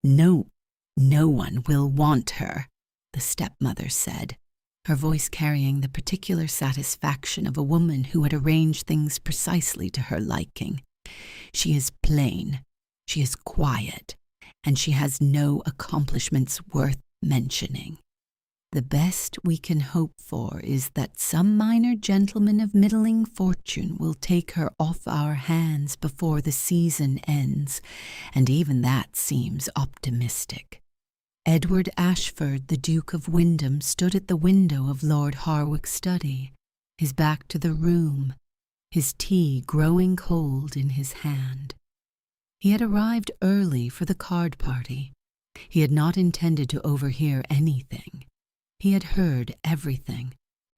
No, no one will want her, the stepmother said, her voice carrying the particular satisfaction of a woman who had arranged things precisely to her liking. She is plain, she is quiet, and she has no accomplishments worth mentioning. The best we can hope for is that some minor gentleman of middling fortune will take her off our hands before the season ends, and even that seems optimistic. Edward Ashford, the Duke of Wyndham, stood at the window of Lord Harwick's study, his back to the room, his tea growing cold in his hand. He had arrived early for the card party. He had not intended to overhear anything. He had heard everything.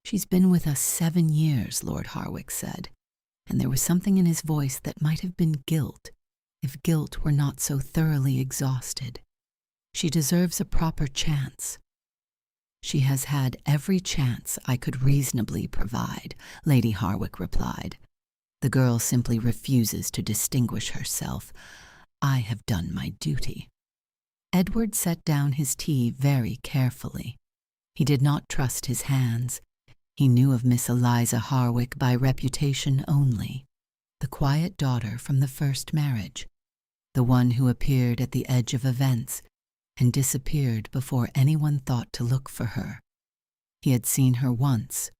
"She's been with us 7 years, Lord Harwick said, and there was something in his voice that might have been guilt, if guilt were not so thoroughly exhausted. She deserves a proper chance." "She has had every chance I could reasonably provide," Lady Harwick replied. "The girl simply refuses to distinguish herself. I have done my duty." Edward set down his tea very carefully. He did not trust his hands. He knew of Miss Eliza Harwick by reputation only, the quiet daughter from the first marriage, the one who appeared at the edge of events and disappeared before anyone thought to look for her. He had seen her once,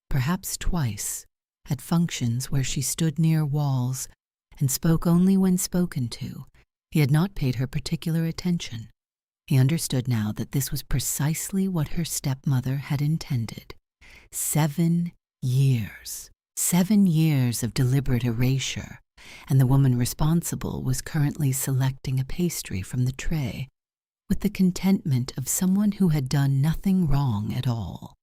perhaps twice, at functions where she stood near walls and spoke only when spoken to. He had not paid her particular attention. He understood now that this was precisely what her stepmother had intended. 7 years. 7 years of deliberate erasure, and the woman responsible was currently selecting a pastry from the tray, with the contentment of someone who had done nothing wrong at all.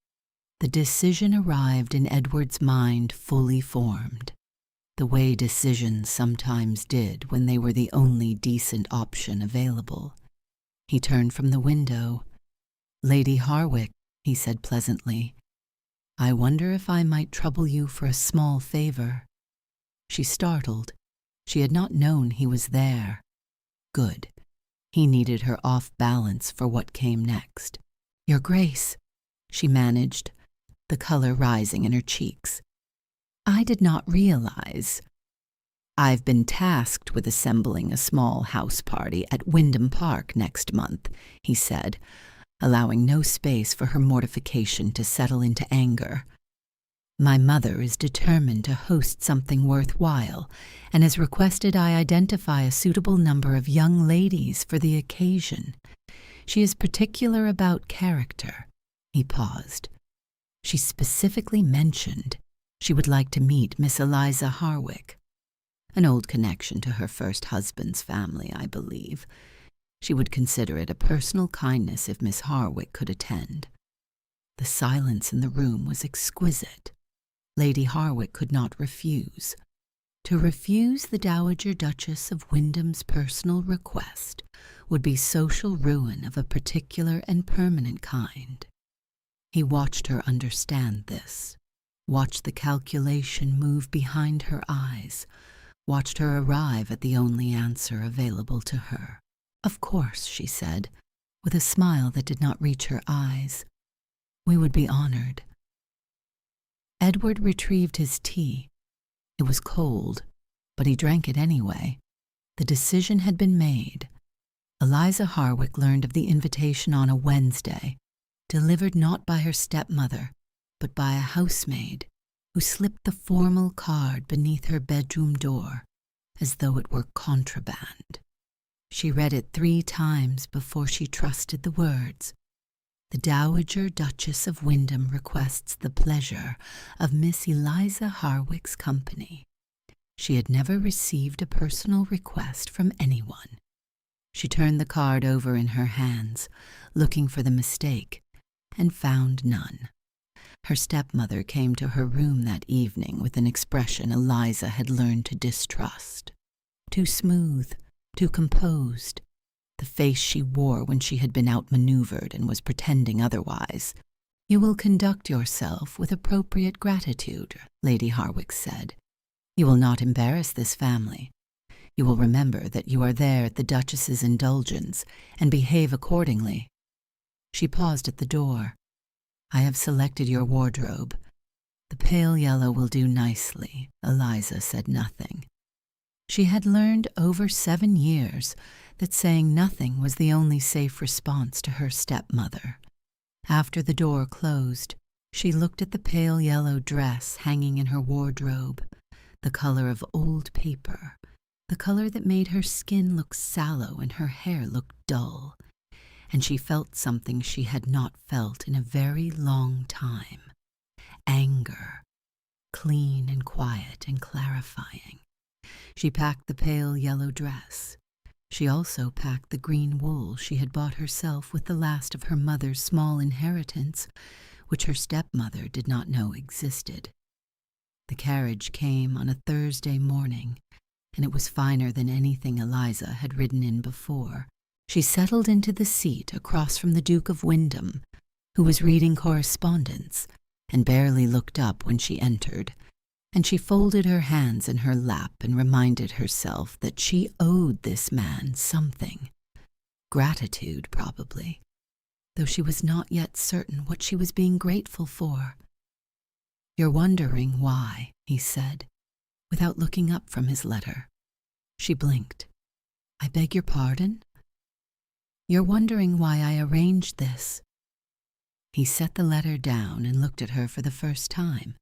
The decision arrived in Edward's mind fully formed, the way decisions sometimes did when they were the only decent option available. He turned from the window. "Lady Harwick," he said pleasantly, "I wonder if I might trouble you for a small favor." She startled. She had not known he was there. Good. He needed her off balance for what came next. "Your Grace," she managed, the color rising in her cheeks. "I did not realize—" "I've been tasked with assembling a small house party at Windham Park next month," he said, allowing no space for her mortification to settle into anger. "My mother is determined to host something worthwhile, and has requested I identify a suitable number of young ladies for the occasion. She is particular about character." He paused. "She specifically mentioned she would like to meet Miss Eliza Harwick. An old connection to her first husband's family, I believe. She would consider it a personal kindness if Miss Harwick could attend." The silence in the room was exquisite. Lady Harwick could not refuse. To refuse the Dowager Duchess of Wyndham's personal request would be social ruin of a particular and permanent kind. He watched her understand this, watched the calculation move behind her eyes, watched her arrive at the only answer available to her. "Of course," she said, with a smile that did not reach her eyes. "We would be honored." Edward retrieved his tea. It was cold, but he drank it anyway. The decision had been made. Eliza Harwick learned of the invitation on a Wednesday, delivered not by her stepmother, but by a housemaid, who slipped the formal card beneath her bedroom door, as though it were contraband. She read it 3 times before she trusted the words. "The Dowager Duchess of Wyndham requests the pleasure of Miss Eliza Harwick's company." She had never received a personal request from anyone. She turned the card over in her hands, looking for the mistake, and found none. Her stepmother came to her room that evening with an expression Eliza had learned to distrust. Too smooth, too composed, the face she wore when she had been outmaneuvered and was pretending otherwise. "You will conduct yourself with appropriate gratitude," Lady Harwick said. "You will not embarrass this family. You will remember that you are there at the Duchess's indulgence and behave accordingly." She paused at the door. "I have selected your wardrobe. The pale yellow will do nicely." Eliza said nothing. She had learned over 7 years that saying nothing was the only safe response to her stepmother. After the door closed, she looked at the pale yellow dress hanging in her wardrobe, the color of old paper, the color that made her skin look sallow and her hair look dull, and she felt something she had not felt in a very long time. Anger, clean and quiet and clarifying. She packed the pale yellow dress. She also packed the green wool she had bought herself with the last of her mother's small inheritance, which her stepmother did not know existed. The carriage came on a Thursday morning, and it was finer than anything Eliza had ridden in before. She settled into the seat across from the Duke of Wyndham, who was reading correspondence, and barely looked up when she entered, and she folded her hands in her lap and reminded herself that she owed this man something. Gratitude, probably, though she was not yet certain what she was being grateful for. "You're wondering why," he said, without looking up from his letter. She blinked. "I beg your pardon?" "You're wondering why I arranged this." He set the letter down and looked at her for the first time,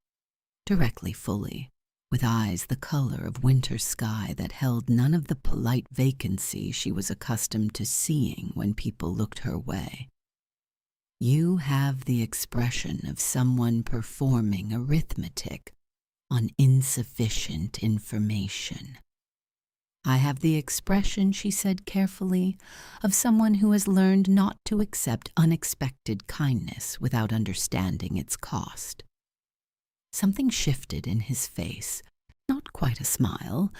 directly fully, with eyes the color of winter sky that held none of the polite vacancy she was accustomed to seeing when people looked her way. "You have the expression of someone performing arithmetic on insufficient information." "I have the expression," she said carefully, "of someone who has learned not to accept unexpected kindness without understanding its cost." Something shifted in his face, not quite a smile,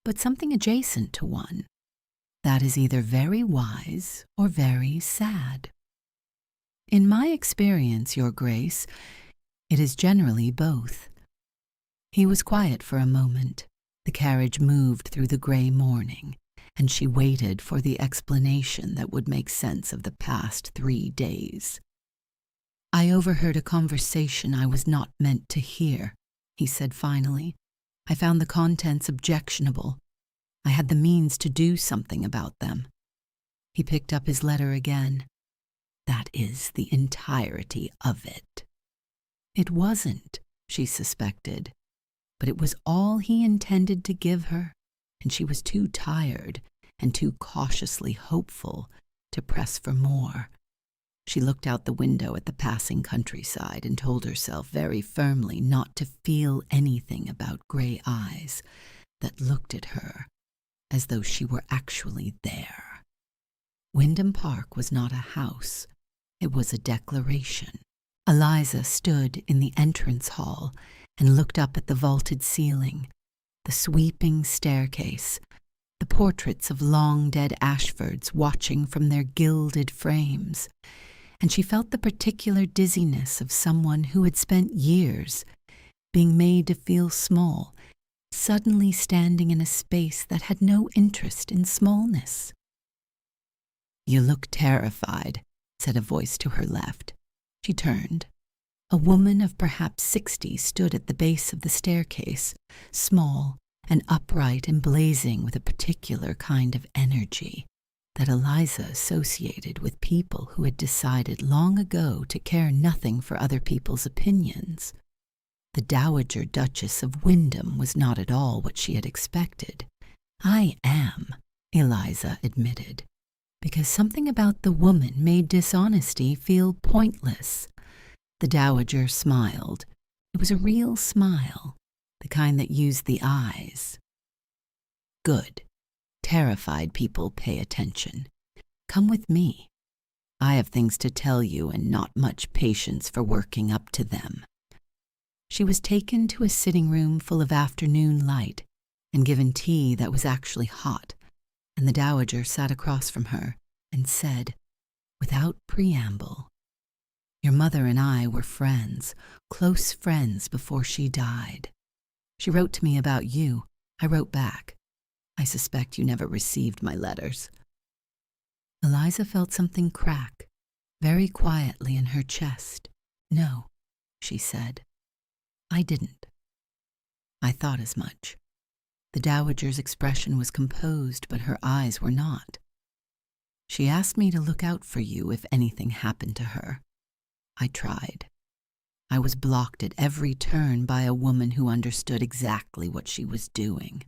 but something adjacent to one. "That is either very wise or very sad." "In my experience, Your Grace, it is generally both." He was quiet for a moment. The carriage moved through the gray morning, and she waited for the explanation that would make sense of the past 3 days. "I overheard a conversation I was not meant to hear," he said finally. "I found the contents objectionable. I had the means to do something about them." He picked up his letter again. "That is the entirety of it." It wasn't, she suspected, but it was all he intended to give her, and she was too tired and too cautiously hopeful to press for more. She looked out the window at the passing countryside and told herself very firmly not to feel anything about gray eyes that looked at her as though she were actually there. Windham Park was not a house. It was a declaration. Eliza stood in the entrance hall and looked up at the vaulted ceiling, the sweeping staircase, the portraits of long-dead Ashfords watching from their gilded frames, and she felt the particular dizziness of someone who had spent years being made to feel small, suddenly standing in a space that had no interest in smallness. "You look terrified," said a voice to her left. She turned. A woman of perhaps 60 stood at the base of the staircase, small and upright and blazing with a particular kind of energy that Eliza associated with people who had decided long ago to care nothing for other people's opinions. The Dowager Duchess of Wyndham was not at all what she had expected. "I am," Eliza admitted, because something about the woman made dishonesty feel pointless. The Dowager smiled. It was a real smile, the kind that used the eyes. "Good. Terrified people pay attention. Come with me. I have things to tell you and not much patience for working up to them." She was taken to a sitting room full of afternoon light and given tea that was actually hot, and the Dowager sat across from her and said, without preamble, "Your mother and I were friends, close friends before she died. She wrote to me about you. I wrote back. I suspect you never received my letters." Eliza felt something crack, very quietly in her chest. "No," she said. "I didn't." I thought as much. The Dowager's expression was composed, but her eyes were not. "She asked me to look out for you if anything happened to her. I tried. I was blocked at every turn by a woman who understood exactly what she was doing."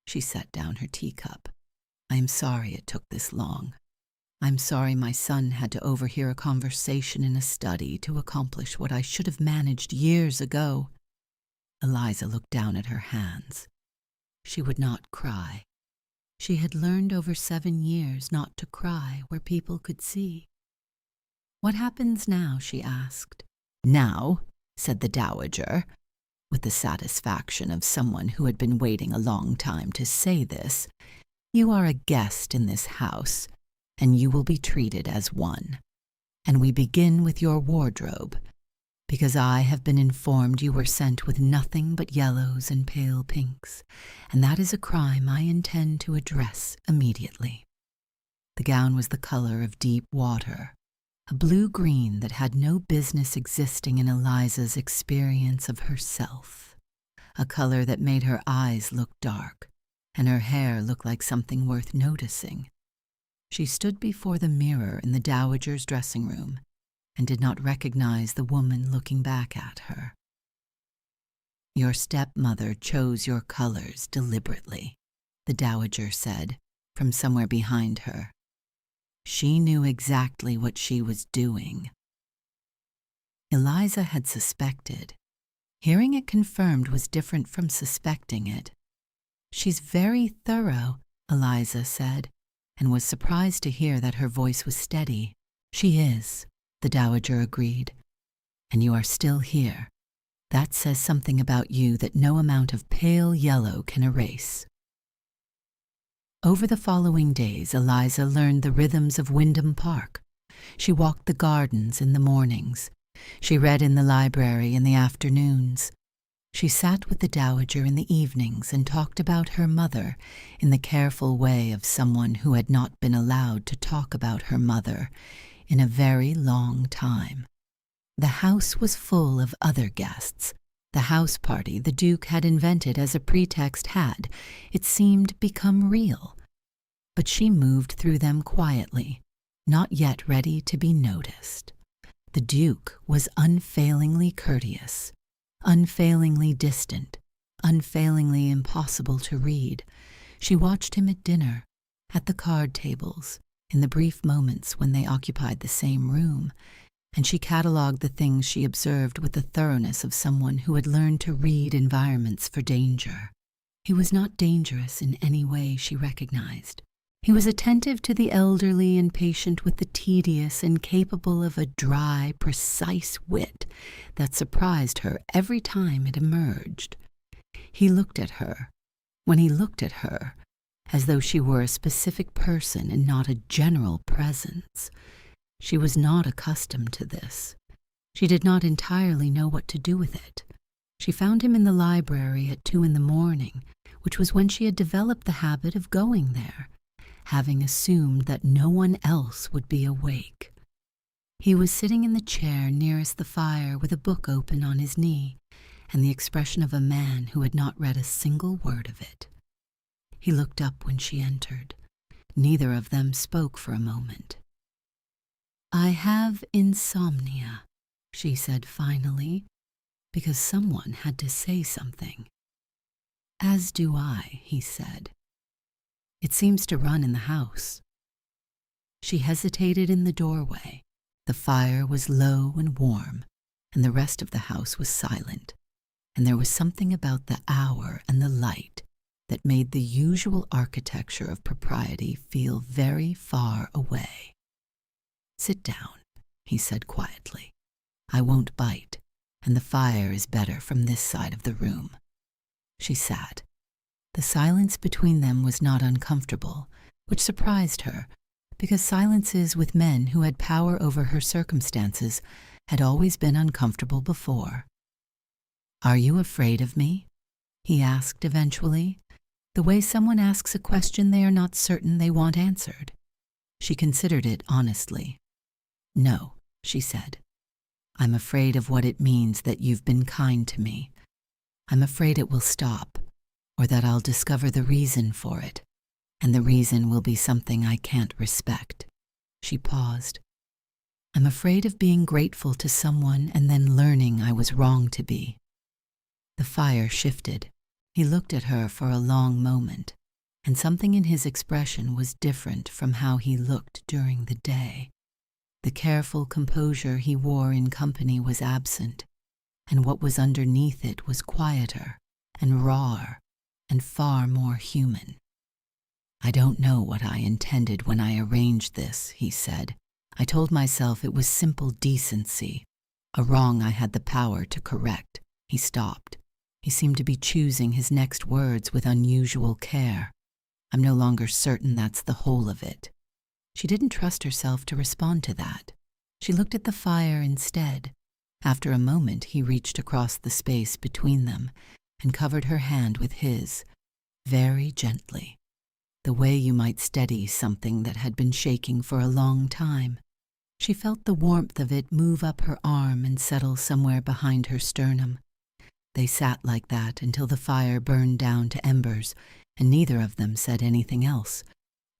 She set down her teacup. "I am sorry it took this long. I'm sorry my son had to overhear a conversation in a study to accomplish what I should have managed years ago." Eliza looked down at her hands. She would not cry. She had learned over 7 years not to cry where people could see. "What happens now?" she asked. "Now," said the Dowager, with the satisfaction of someone who had been waiting a long time to say this, "you are a guest in this house, and you will be treated as one. And we begin with your wardrobe, because I have been informed you were sent with nothing but yellows and pale pinks, and that is a crime I intend to address immediately." The gown was the color of deep water, a blue-green that had no business existing in Eliza's experience of herself, a color that made her eyes look dark, and her hair look like something worth noticing. She stood before the mirror in the Dowager's dressing room and did not recognize the woman looking back at her. "Your stepmother chose your colors deliberately," the Dowager said from somewhere behind her. "She knew exactly what she was doing." Eliza had suspected. Hearing it confirmed was different from suspecting it. "She's very thorough," Eliza said, and was surprised to hear that her voice was steady. "She is," the Dowager agreed. "And you are still here. That says something about you that no amount of pale yellow can erase." Over the following days, Eliza learned the rhythms of Wyndham Park. She walked the gardens in the mornings. She read in the library in the afternoons. She sat with the Dowager in the evenings and talked about her mother in the careful way of someone who had not been allowed to talk about her mother in a very long time. The house was full of other guests. The house party the Duke had invented as a pretext had, it seemed, become real. But she moved through them quietly, not yet ready to be noticed. The Duke was unfailingly courteous, unfailingly distant, unfailingly impossible to read. She watched him at dinner, at the card tables, in the brief moments when they occupied the same room, and she catalogued the things she observed with the thoroughness of someone who had learned to read environments for danger. He was not dangerous in any way she recognized. He was attentive to the elderly and patient with the tedious and capable of a dry, precise wit that surprised her every time it emerged. He looked at her, when he looked at her, as though she were a specific person and not a general presence. She was not accustomed to this. She did not entirely know what to do with it. She found him in the library at 2 a.m, which was when she had developed the habit of going there, having assumed that no one else would be awake. He was sitting in the chair nearest the fire with a book open on his knee, and the expression of a man who had not read a single word of it. He looked up when she entered. Neither of them spoke for a moment. "I have insomnia," she said finally, because someone had to say something. "As do I," he said. "It seems to run in the house." She hesitated in the doorway. The fire was low and warm, and the rest of the house was silent, and there was something about the hour and the light that made the usual architecture of propriety feel very far away. "Sit down," he said quietly. "I won't bite, and the fire is better from this side of the room." She sat. The silence between them was not uncomfortable, which surprised her, because silences with men who had power over her circumstances had always been uncomfortable before. "Are you afraid of me?" he asked eventually, The way someone asks a question they are not certain they want answered. She considered it honestly. "No," she said. "I'm afraid of what it means that you've been kind to me. I'm afraid it will stop, or that I'll discover the reason for it, and the reason will be something I can't respect." She paused. "I'm afraid of being grateful to someone and then learning I was wrong to be." The fire shifted. He looked at her for a long moment, and something in his expression was different from how he looked during the day. The careful composure he wore in company was absent, and what was underneath it was quieter and rawer and far more human. "I don't know what I intended when I arranged this," he said. "I told myself it was simple decency, a wrong I had the power to correct." He stopped. He seemed to be choosing his next words with unusual care. "I'm no longer certain that's the whole of it." She didn't trust herself to respond to that. She looked at the fire instead. After a moment, he reached across the space between them and covered her hand with his, very gently, the way you might steady something that had been shaking for a long time. She felt the warmth of it move up her arm and settle somewhere behind her sternum. They sat like that until the fire burned down to embers, and neither of them said anything else,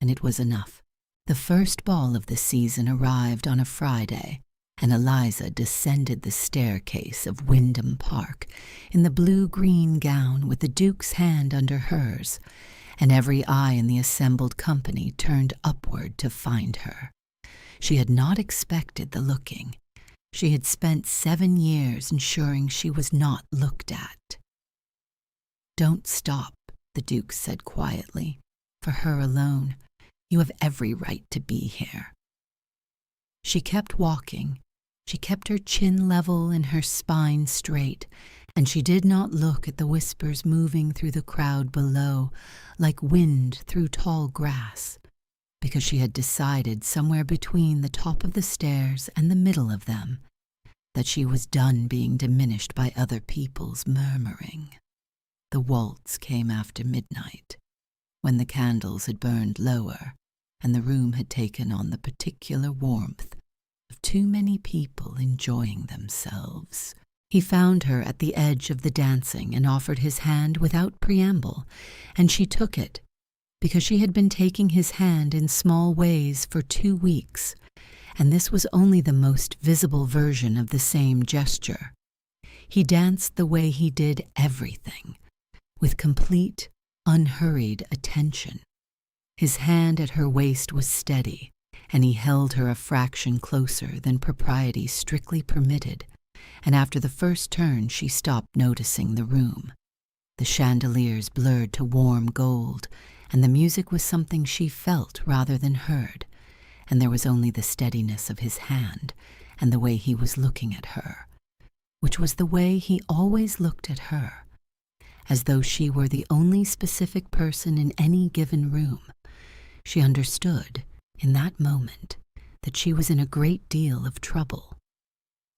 and it was enough. The first ball of the season arrived on a Friday, and Eliza descended the staircase of Wyndham Park in the blue-green gown with the Duke's hand under hers, and every eye in the assembled company turned upward to find her. She had not expected the looking. She had spent 7 years ensuring she was not looked at. "Don't stop," the Duke said quietly. "For her alone. You have every right to be here." She kept walking. She kept her chin level and her spine straight, and she did not look at the whispers moving through the crowd below, like wind through tall grass, because she had decided somewhere between the top of the stairs and the middle of them that she was done being diminished by other people's murmuring. The waltz came after midnight, when the candles had burned lower and the room had taken on the particular warmth of too many people enjoying themselves. He found her at the edge of the dancing and offered his hand without preamble, and she took it, because she had been taking his hand in small ways for 2 weeks, and this was only the most visible version of the same gesture. He danced the way he did everything, with complete, unhurried attention. His hand at her waist was steady, and he held her a fraction closer than propriety strictly permitted, and after the first turn she stopped noticing the room. The chandeliers blurred to warm gold, and the music was something she felt rather than heard, and there was only the steadiness of his hand and the way he was looking at her, which was the way he always looked at her, as though she were the only specific person in any given room. She understood, in that moment, that she was in a great deal of trouble.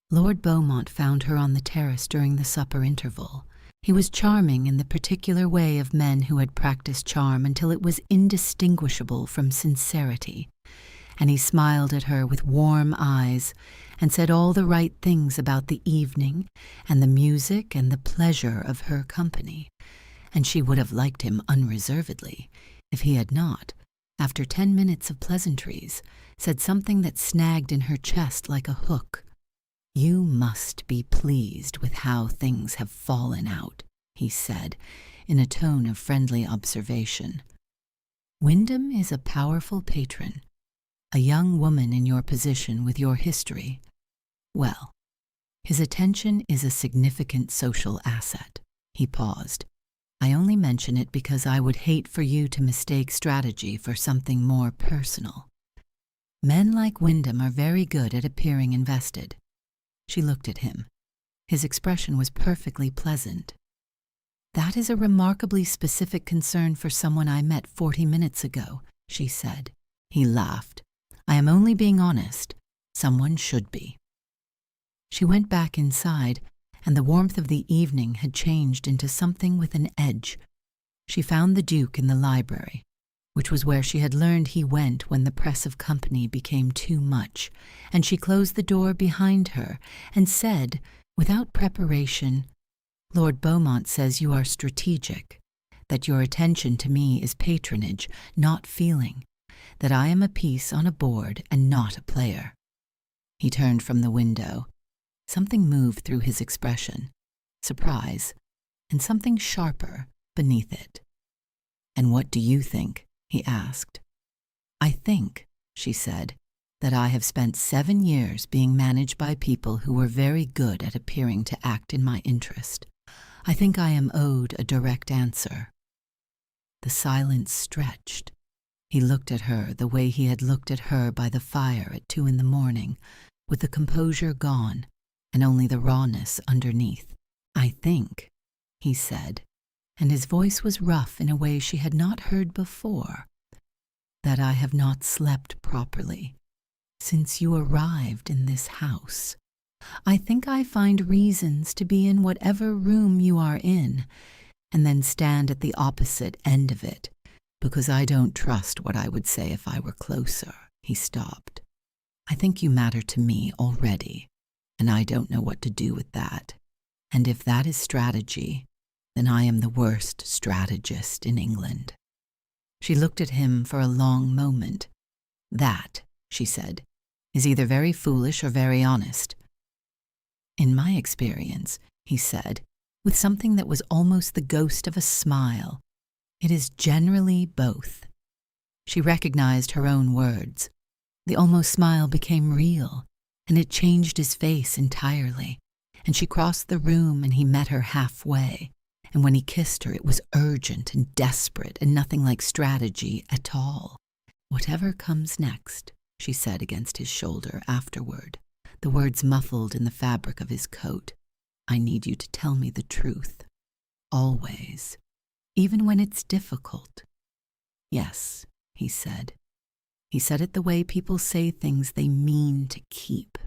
Lord Beaumont found her on the terrace during the supper interval. He was charming in the particular way of men who had practiced charm until it was indistinguishable from sincerity, and he smiled at her with warm eyes and said all the right things about the evening and the music and the pleasure of her company, and she would have liked him unreservedly if he had not, after 10 minutes of pleasantries, said something that snagged in her chest like a hook. "You must be pleased with how things have fallen out," he said, in a tone of friendly observation. "Wyndham is a powerful patron, a young woman in your position with your history. Well, his attention is a significant social asset." He paused. "I only mention it because I would hate for you to mistake strategy for something more personal. Men like Windham are very good at appearing invested." She looked at him. His expression was perfectly pleasant. "That is a remarkably specific concern for someone I met 40 minutes ago," she said. He laughed. "I am only being honest. Someone should be." She went back inside, and the warmth of the evening had changed into something with an edge. She found the Duke in the library, which was where she had learned he went when the press of company became too much, and she closed the door behind her and said, without preparation, "Lord Beaumont says you are strategic, that your attention to me is patronage, not feeling, that I am a piece on a board and not a player." He turned from the window. Something moved through his expression, surprise, and something sharper beneath it. "And what do you think?" he asked. "I think," she said, "that I have spent 7 years being managed by people who were very good at appearing to act in my interest. I think I am owed a direct answer." The silence stretched. He looked at her the way he had looked at her by the fire at 2 in the morning, with the composure gone and only the rawness underneath. "I think," he said, and his voice was rough in a way she had not heard before, "that I have not slept properly since you arrived in this house. I think I find reasons to be in whatever room you are in, and then stand at the opposite end of it, because I don't trust what I would say if I were closer." He stopped. "I think you matter to me already, and I don't know what to do with that. And if that is strategy, then I am the worst strategist in England." She looked at him for a long moment. "That," she said, "is either very foolish or very honest." "In my experience," he said, with something that was almost the ghost of a smile, "it is generally both." She recognized her own words. The almost smile became real, and it changed his face entirely, and she crossed the room and he met her halfway, and when he kissed her it was urgent and desperate and nothing like strategy at all. "Whatever comes next," she said against his shoulder afterward, the words muffled in the fabric of his coat, "I need you to tell me the truth. Always. Even when it's difficult." "Yes," he said. He said it the way people say things they mean to keep.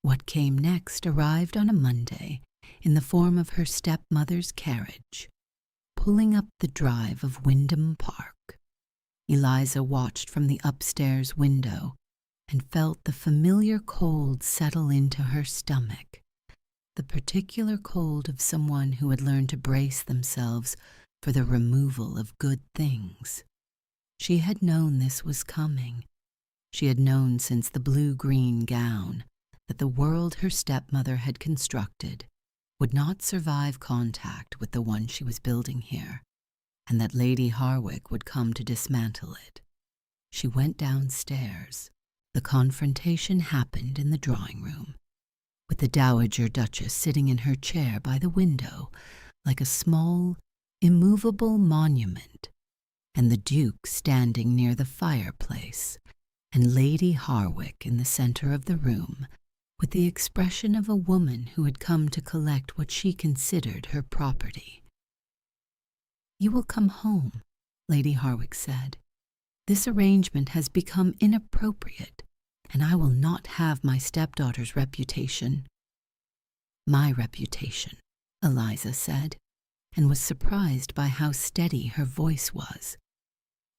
What came next arrived on a Monday in the form of her stepmother's carriage, pulling up the drive of Wyndham Park. Eliza watched from the upstairs window and felt the familiar cold settle into her stomach, the particular cold of someone who had learned to brace themselves for the removal of good things. She had known this was coming. She had known since the blue-green gown that the world her stepmother had constructed would not survive contact with the one she was building here, and that Lady Harwick would come to dismantle it. She went downstairs. The confrontation happened in the drawing-room, with the Dowager Duchess sitting in her chair by the window like a small, immovable monument, and the Duke standing near the fireplace, and Lady Harwick in the center of the room, with the expression of a woman who had come to collect what she considered her property. "You will come home," Lady Harwick said. "This arrangement has become inappropriate, and I will not have my stepdaughter's reputation." "My reputation," Eliza said, and was surprised by how steady her voice was,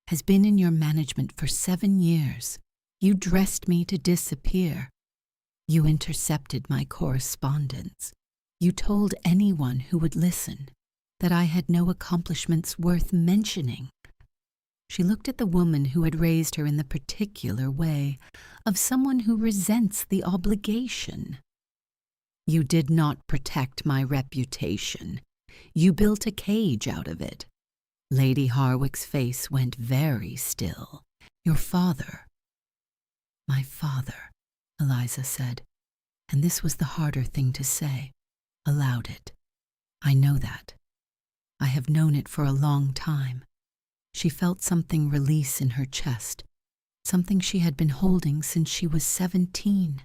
"has been in your management for 7 years. You dressed me to disappear. You intercepted my correspondence. You told anyone who would listen that I had no accomplishments worth mentioning." She looked at the woman who had raised her in the particular way of someone who resents the obligation. "You did not protect my reputation. You built a cage out of it." Lady Harwick's face went very still. "Your father." "My father," Eliza said, and this was the harder thing to say, allowed it. "I know that. I have known it for a long time." She felt something release in her chest, something she had been holding since she was 17.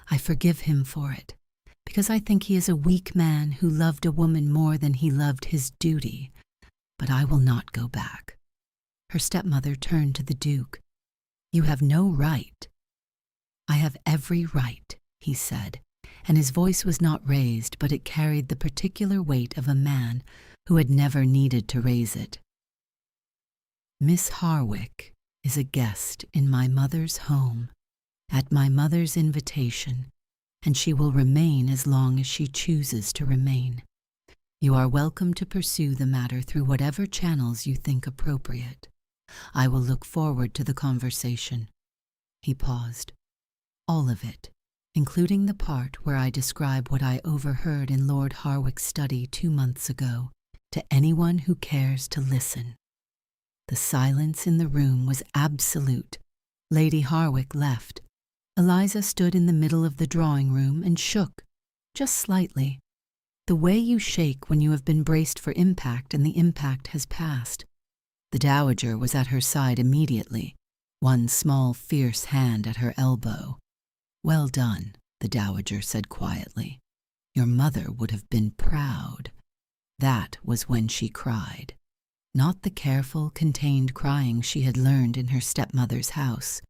"I forgive him for it, because I think he is a weak man who loved a woman more than he loved his duty. But I will not go back." Her stepmother turned to the Duke. "You have no right." "I have every right," he said, and his voice was not raised, but it carried the particular weight of a man who had never needed to raise it. Miss Harwick is a guest in my mother's home, at my mother's invitation, and she will remain as long as she chooses to remain. You are welcome to pursue the matter through whatever channels you think appropriate. I will look forward to the conversation." He paused. "All of it, including the part where I describe what I overheard in Lord Harwick's study 2 months ago, to anyone who cares to listen." The silence in the room was absolute. Lady Harwick left. Eliza stood in the middle of the drawing room and shook, just slightly. The way you shake when you have been braced for impact and the impact has passed. The Dowager was at her side immediately, one small, fierce hand at her elbow. "Well done," the Dowager said quietly. "Your mother would have been proud." That was when she cried. Not the careful, contained crying she had learned in her stepmother's house,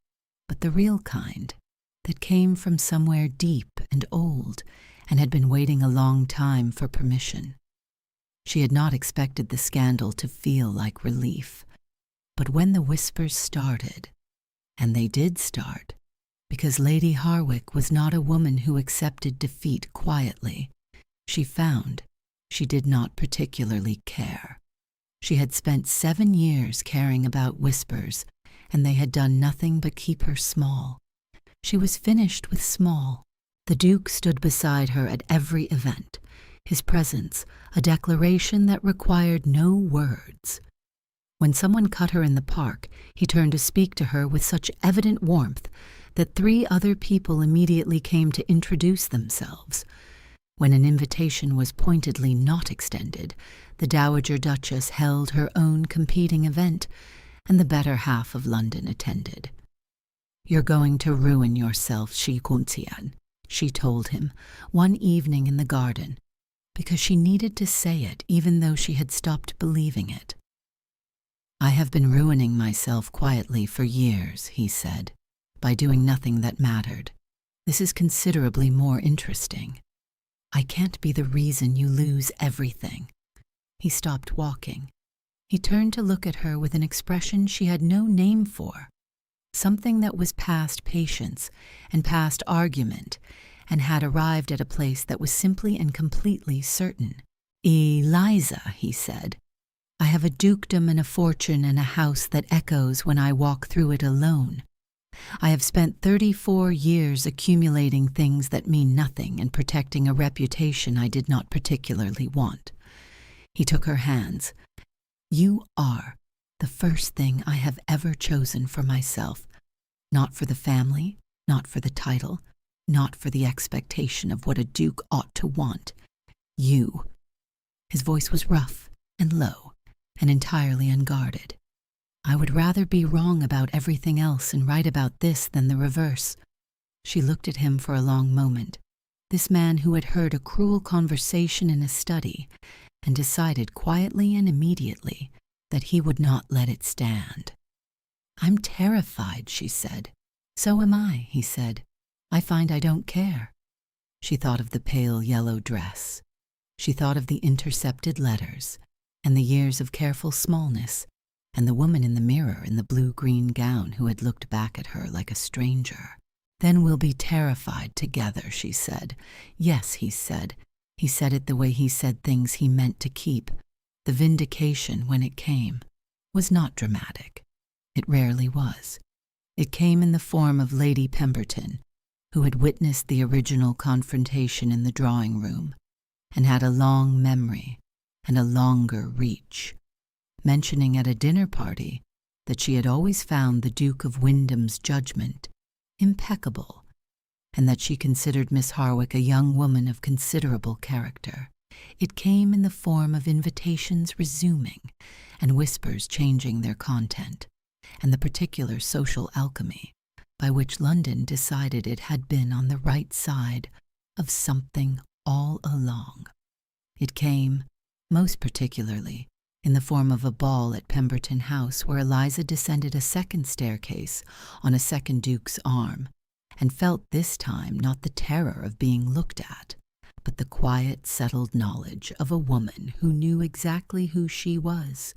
but the real kind that came from somewhere deep and old and had been waiting a long time for permission. She had not expected the scandal to feel like relief, but when the whispers started, and they did start, because Lady Harwick was not a woman who accepted defeat quietly, she found she did not particularly care. She had spent 7 years caring about whispers, and they had done nothing but keep her small. She was finished with small. The Duke stood beside her at every event, his presence a declaration that required no words. When someone cut her in the park, he turned to speak to her with such evident warmth that 3 other people immediately came to introduce themselves. When an invitation was pointedly not extended, the Dowager Duchess held her own competing event, and the better half of London attended. "You're going to ruin yourself, Shikuntien," she told him one evening in the garden, because she needed to say it even though she had stopped believing it. "I have been ruining myself quietly for years," he said, "by doing nothing that mattered. This is considerably more interesting. I can't be the reason you lose everything." He stopped walking. He turned to look at her with an expression she had no name for, something that was past patience and past argument, and had arrived at a place that was simply and completely certain. "Eliza," he said, "I have a dukedom and a fortune and a house that echoes when I walk through it alone. I have spent 34 years accumulating things that mean nothing and protecting a reputation I did not particularly want." He took her hands. "You are the first thing I have ever chosen for myself, not for the family, not for the title, not for the expectation of what a duke ought to want. You." His voice was rough and low and entirely unguarded. "I would rather be wrong about everything else and right about this than the reverse." She looked at him for a long moment, this man who had heard a cruel conversation in a study and decided quietly and immediately that he would not let it stand. "I'm terrified," she said. "So am I," he said. "I find I don't care." She thought of the pale yellow dress. She thought of the intercepted letters and the years of careful smallness, and the woman in the mirror in the blue-green gown who had looked back at her like a stranger. "Then we'll be terrified together," she said. "Yes," he said. He said it the way he said things he meant to keep. The vindication, when it came, was not dramatic. It rarely was. It came in the form of Lady Pemberton, who had witnessed the original confrontation in the drawing room, and had a long memory and a longer reach, mentioning at a dinner party that she had always found the Duke of Wyndham's judgment impeccable, and that she considered Miss Harwick a young woman of considerable character. It came in the form of invitations resuming, and whispers changing their content, and the particular social alchemy by which London decided it had been on the right side of something all along. It came, most particularly, in the form of a ball at Pemberton House, where Eliza descended a second staircase on a second duke's arm, and felt this time not the terror of being looked at, but the quiet, settled knowledge of a woman who knew exactly who she was.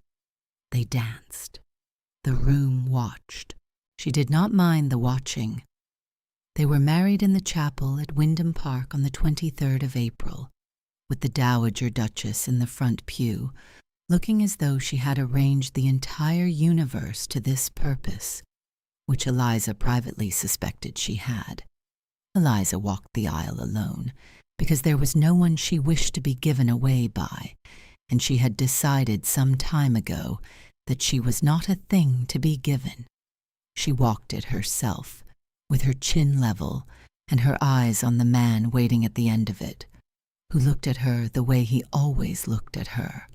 They danced. The room watched. She did not mind the watching. They were married in the chapel at Wyndham Park on the 23rd of April, with the Dowager Duchess in the front pew, looking as though she had arranged the entire universe to this purpose, which Eliza privately suspected she had. Eliza walked the aisle alone, because there was no one she wished to be given away by, and she had decided some time ago that she was not a thing to be given. She walked it herself, with her chin level and her eyes on the man waiting at the end of it, who looked at her the way he always looked at her,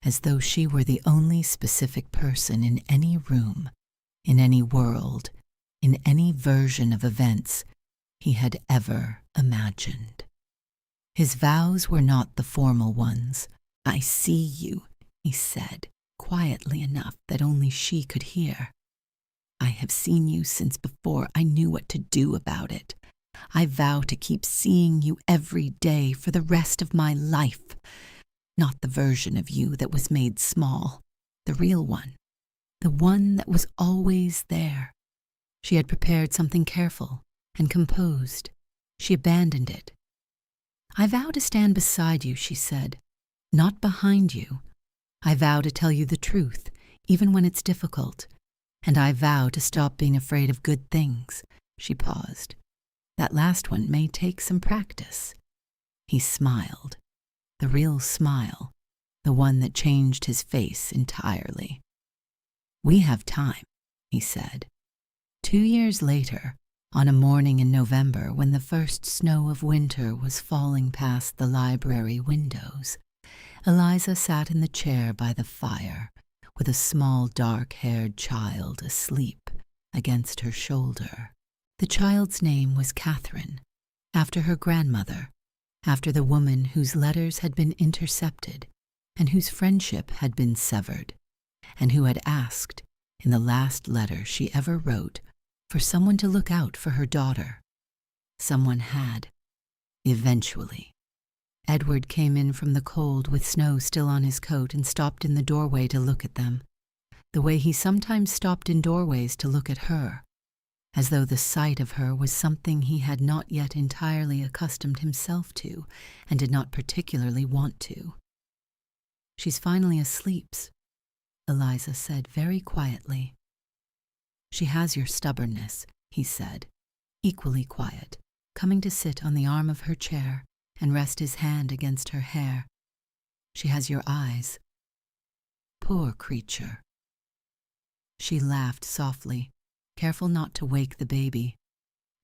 as though she were the only specific person in any room, in any world, in any version of events he had ever imagined. His vows were not the formal ones. "I see you," he said, quietly enough that only she could hear. "I have seen you since before I knew what to do about it. I vow to keep seeing you every day for the rest of my life. Not the version of you that was made small, the real one, the one that was always there." She had prepared something careful and composed. She abandoned it. "I vow to stand beside you," she said, "not behind you. I vow to tell you the truth, even when it's difficult. And I vow to stop being afraid of good things." She paused. "That last one may take some practice." He smiled, the real smile, the one that changed his face entirely. "We have time," he said. 2 years later, on a morning in November when the first snow of winter was falling past the library windows, Eliza sat in the chair by the fire, with a small dark-haired child asleep against her shoulder. The child's name was Catherine, after her grandmother, after the woman whose letters had been intercepted and whose friendship had been severed, and who had asked, in the last letter she ever wrote, for someone to look out for her daughter. Someone had. Eventually. Edward came in from the cold with snow still on his coat and stopped in the doorway to look at them, the way he sometimes stopped in doorways to look at her, as though the sight of her was something he had not yet entirely accustomed himself to and did not particularly want to. "She's finally asleep," Eliza said very quietly. "She has your stubbornness," he said, equally quiet, coming to sit on the arm of her chair and rest his hand against her hair. "She has your eyes. Poor creature." She laughed softly, careful not to wake the baby.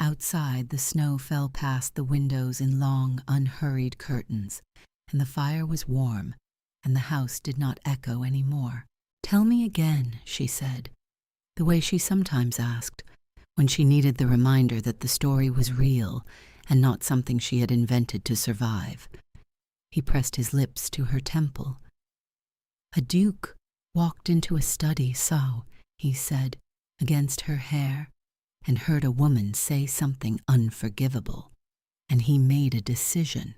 Outside, the snow fell past the windows in long, unhurried curtains, and the fire was warm, and the house did not echo any more. "Tell me again," she said, the way she sometimes asked, when she needed the reminder that the story was real and not something she had invented to survive. He pressed his lips to her temple. "A duke walked into a study, so," he said, against her hair, and heard a woman say something unforgivable, and he made a decision.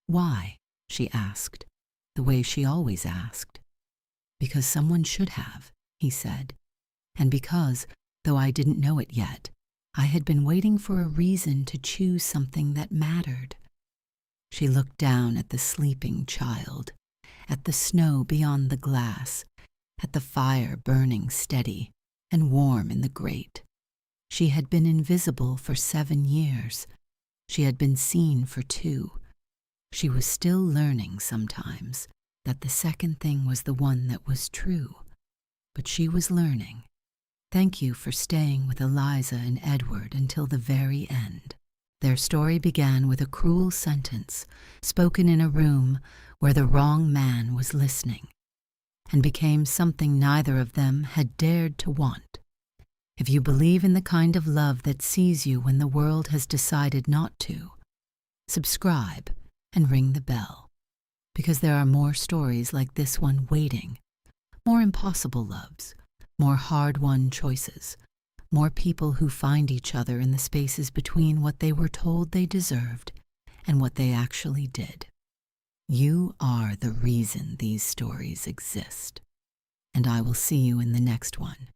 "Why?" she asked, the way she always asked. "Because someone should have," he said, "and because, though I didn't know it yet, I had been waiting for a reason to choose something that mattered." She looked down at the sleeping child, at the snow beyond the glass, at the fire burning steady and warm in the grate. She had been invisible for 7 years. She had been seen for 2. She was still learning sometimes that the second thing was the one that was true. But she was learning. "Thank you for staying with Eliza and Edward until the very end." Their story began with a cruel sentence spoken in a room where the wrong man was listening, and became something neither of them had dared to want. If you believe in the kind of love that sees you when the world has decided not to, subscribe and ring the bell, because there are more stories like this one waiting, more impossible loves, more hard-won choices, more people who find each other in the spaces between what they were told they deserved and what they actually did. You are the reason these stories exist, and I will see you in the next one.